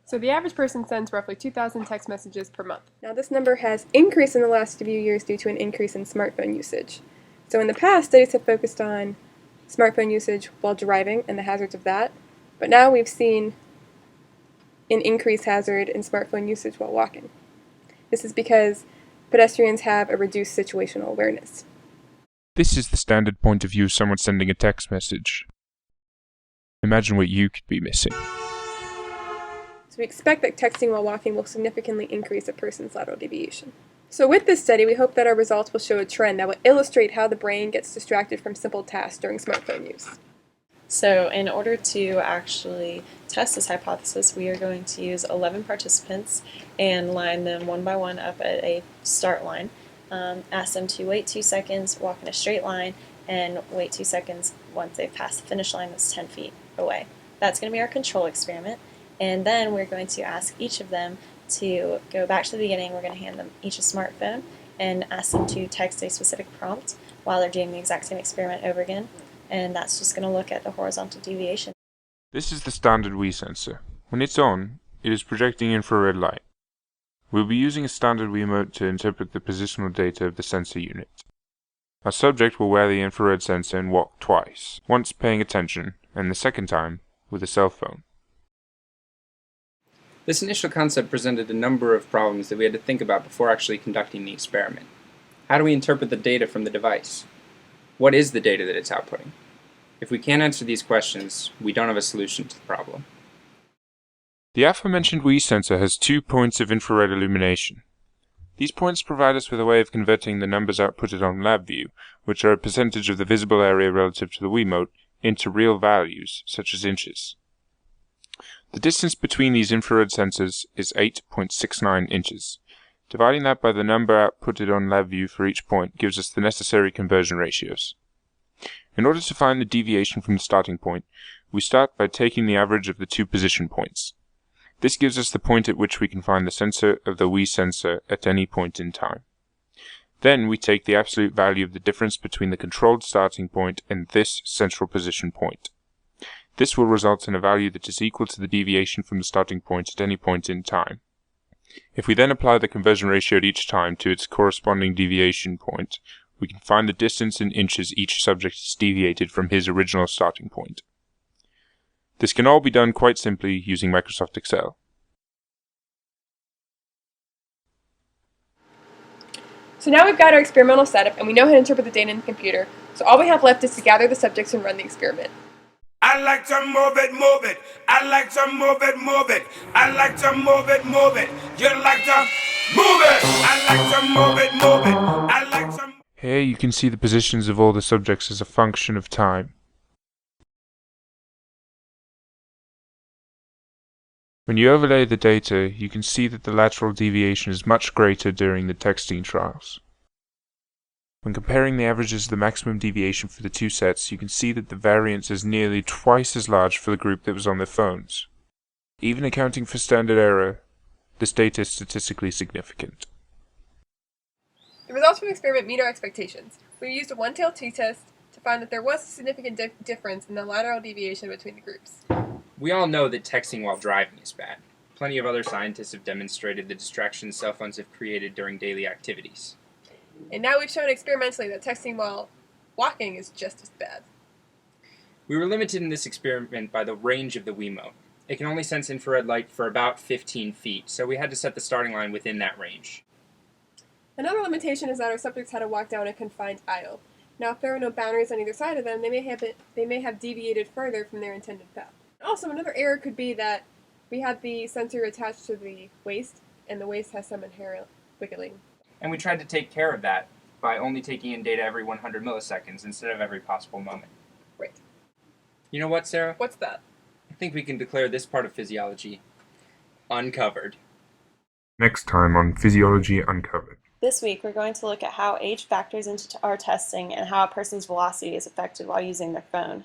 So the average person sends roughly 2,000 text messages per month. Now this number has increased in the last few years due to an increase in smartphone usage. So in the past, studies have focused on smartphone usage while driving and the hazards of that, but now we've seen an increased hazard in smartphone usage while walking. This is because pedestrians have a reduced situational awareness. This is the standard point of view of someone sending a text message. Imagine what you could be missing. So we expect that texting while walking will significantly increase a person's lateral deviation. So with this study, we hope that our results will show a trend that will illustrate how the brain gets distracted from simple tasks during smartphone use. So in order to actually test this hypothesis, we are going to use 11 participants and line them one by one up at a start line. Ask them to wait 2 seconds, walk in a straight line, and wait 2 seconds once they've passed the finish line that's 10 feet away. That's going to be our control experiment. And then we're going to ask each of them to go back to the beginning. We're going to hand them each a smartphone and ask them to text a specific prompt while they're doing the exact same experiment over again. And that's just going to look at the horizontal deviation. This is the standard Wii sensor. When it's on, it is projecting infrared light. We'll be using a standard Wiimote to interpret the positional data of the sensor unit. Our subject will wear the infrared sensor and walk twice, once paying attention, and the second time with a cell phone. This initial concept presented a number of problems that we had to think about before actually conducting the experiment. How do we interpret the data from the device? What is the data that it's outputting? If we can't answer these questions, we don't have a solution to the problem. The aforementioned Wii sensor has 2 points of infrared illumination. These points provide us with a way of converting the numbers outputted on LabVIEW, which are a percentage of the visible area relative to the Wiimote, into real values, such as inches. The distance between these infrared sensors is 8.69 inches. Dividing that by the number outputted on LabVIEW for each point gives us the necessary conversion ratios. In order to find the deviation from the starting point, we start by taking the average of the 2 position points. This gives us the point at which we can find the sensor of the Wii sensor at any point in time. Then we take the absolute value of the difference between the controlled starting point and this central position point. This will result in a value that is equal to the deviation from the starting point at any point in time. If we then apply the conversion ratio at each time to its corresponding deviation point, we can find the distance in inches each subject has deviated from his original starting point. This can all be done quite simply using Microsoft Excel. So now we've got our experimental setup and we know how to interpret the data in the computer, so all we have left is to gather the subjects and run the experiment. I like to move it, move it. I like to move it, move it. I like to move it, move it. You like to move it. I like to move it, move it. I like to... Here you can see the positions of all the subjects as a function of time. When you overlay the data, you can see that the lateral deviation is much greater during the texting trials. When comparing the averages of the maximum deviation for the 2 sets, you can see that the variance is nearly twice as large for the group that was on their phones. Even accounting for standard error, this data is statistically significant. The results from the experiment meet our expectations. We used a one-tailed t-test to find that there was a significant difference in the lateral deviation between the groups. We all know that texting while driving is bad. Plenty of other scientists have demonstrated the distractions cell phones have created during daily activities. And now we've shown experimentally that texting while walking is just as bad. We were limited in this experiment by the range of the Wiimote. It can only sense infrared light for about 15 feet, so we had to set the starting line within that range. Another limitation is that our subjects had to walk down a confined aisle. Now, if there are no boundaries on either side of them, they may have deviated further from their intended path. Also, another error could be that we had the sensor attached to the waist, and the waist has some inherent wiggling. And we tried to take care of that by only taking in data every 100 milliseconds instead of every possible moment. Right. You know what, Sarah? What's that? I think we can declare this part of physiology uncovered. Next time on Physiology Uncovered. This week, we're going to look at how age factors into our testing and how a person's velocity is affected while using their phone.